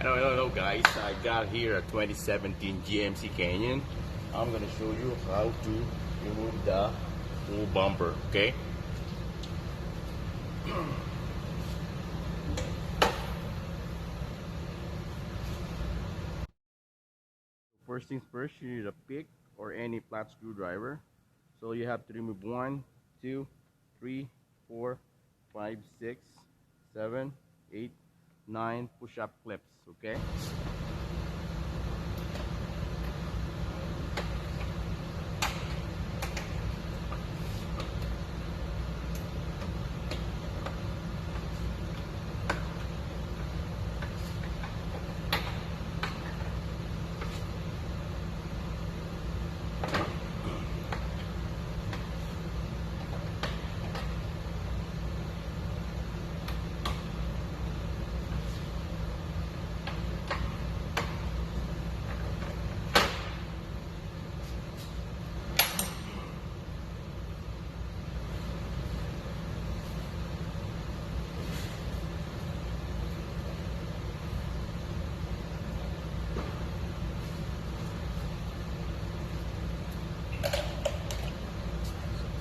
Hello guys, I got here a 2017 GMC Canyon. I'm gonna show you how to remove the full bumper, okay? First things first, you need a pick or any flat screwdriver. So you have to remove 1, 2, 3, 4, 5, 6, 7, 8, 9 push-up clips, okay?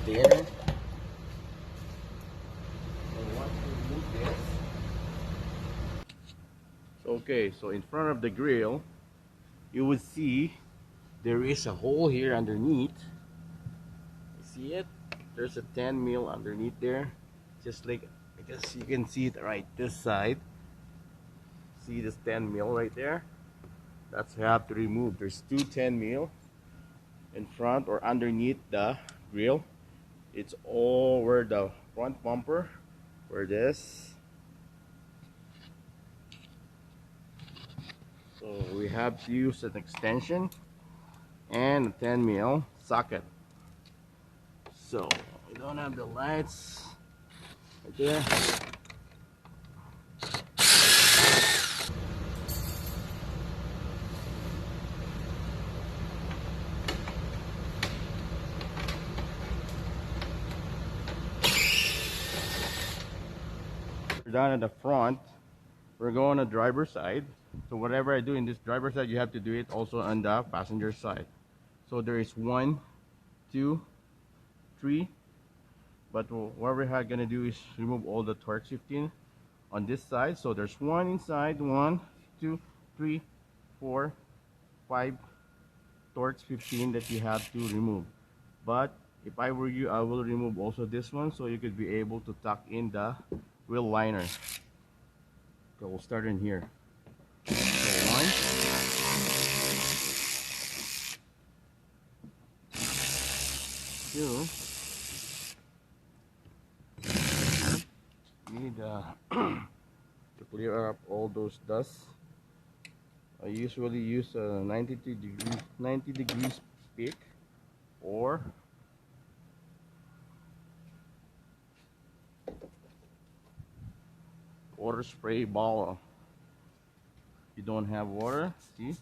There. So once you remove this, okay, so in front of the grill, you would see there is a hole here underneath. You see it? There's a 10 mil underneath there. Just like, I guess you can see it right this side. See this 10 mil right there? That's what you have to remove. There's two 10 mil in front or underneath the grill. It's all where the front bumper, where this. So we have to use an extension and a 10 mil socket. So we don't have the lights right there. We're done at the front. We're going on the driver's side. So whatever I do in this driver's side, you have to do it also on the passenger side. So there is 1, 2, 3. But what we're gonna do is remove all the torque shifting on this side. So there's 1 inside, 1, 2, 3, 4, 5 torque 15 that you have to remove. But if I were you, I will remove also this one so you could be able to tuck in the wheel liner. So we'll start in here. So 1, 2. You need to clear up all those dust. I usually use a 90 degrees pick or water spray bottle. If you don't have water, see,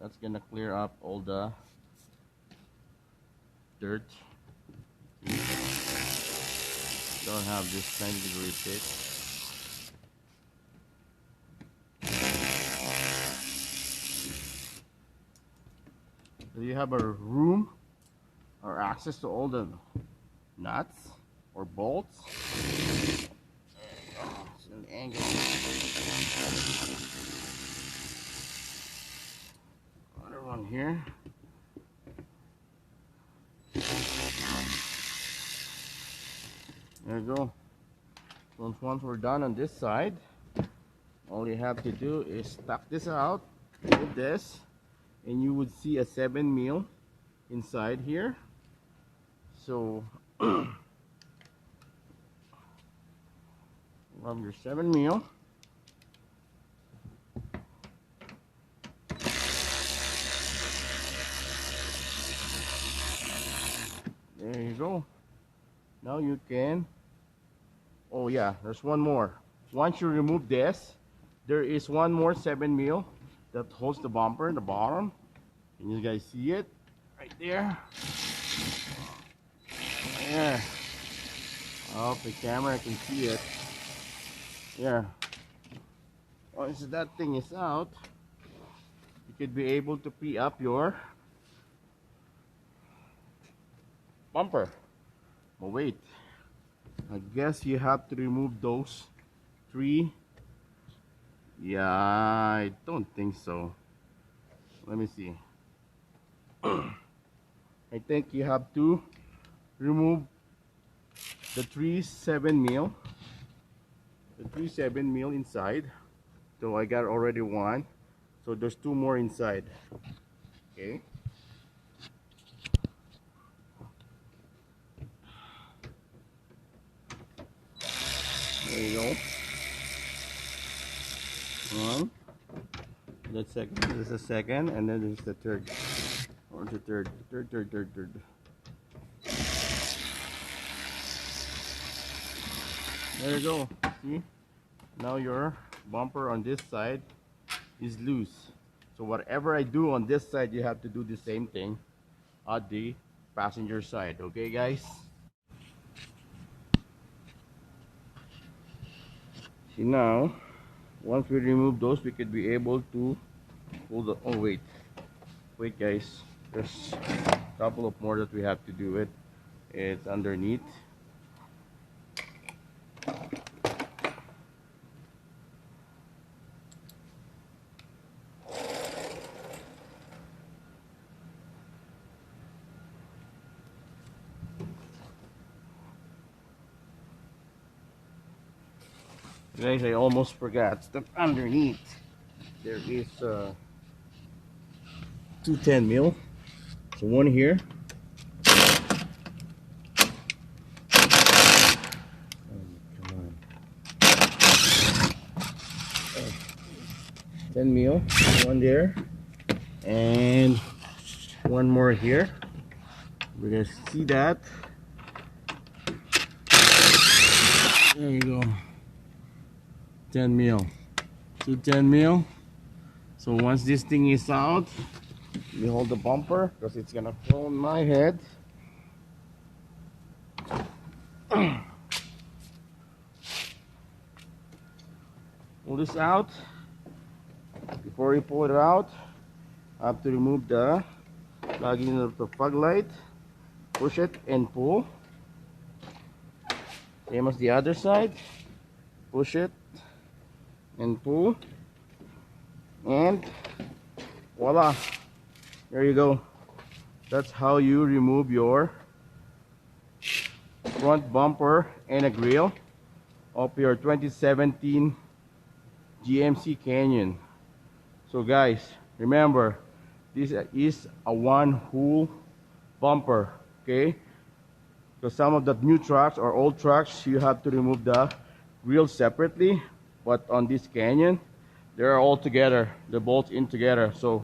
that's gonna clear up all the dirt. See? Don't have this 90-degree pick. So you have a room or access to all the nuts or bolts. It's an angle. Another one here. There you go. So once we're done on this side, all you have to do is tuck this out, move this, and you would see a 7 mil inside here. So rub your 7 mil. There you go. Now you can, oh yeah, there's one more. Once you remove this, there is one more 7 mil that holds the bumper in the bottom. Can you guys see it? Right there. There. I hope the camera can see it. There. Once that thing is out, you could be able to pre up your bumper. But wait, I guess you have to remove those three. Yeah, I don't think so. Let me see. I think you have to remove the 3/7 mil inside. So I got already one, so there's two more inside. Okay, there you go. One, that's second, this is the second, and then this is the third. Or the third. There you go. See? Now your bumper on this side is loose. So whatever I do on this side, you have to do the same thing at the passenger side. Okay, guys? See, now, once we remove those, we could be able to pull the... Oh, wait. Wait, guys. There's a couple of more that we have to do it. It's underneath. Guys, I almost forgot that underneath there is 210 mil. So one here. Come on. 10 mil, one there, and one more here. We're gonna see that. There you go. 10 mil. 210 mil. So once this thing is out, you hold the bumper because it's gonna fall on my head. Pull this out. Before you pull it out, I have to remove the plugging of the fog light. Push it and pull. Same as the other side. Push it and pull, and voila, there you go. That's how you remove your front bumper and a grill of your 2017 GMC Canyon. So guys, remember, this is a one whole bumper, okay? Because some of the new trucks or old trucks, you have to remove the grill separately. But on this Canyon, they're all together, the bolts in together. So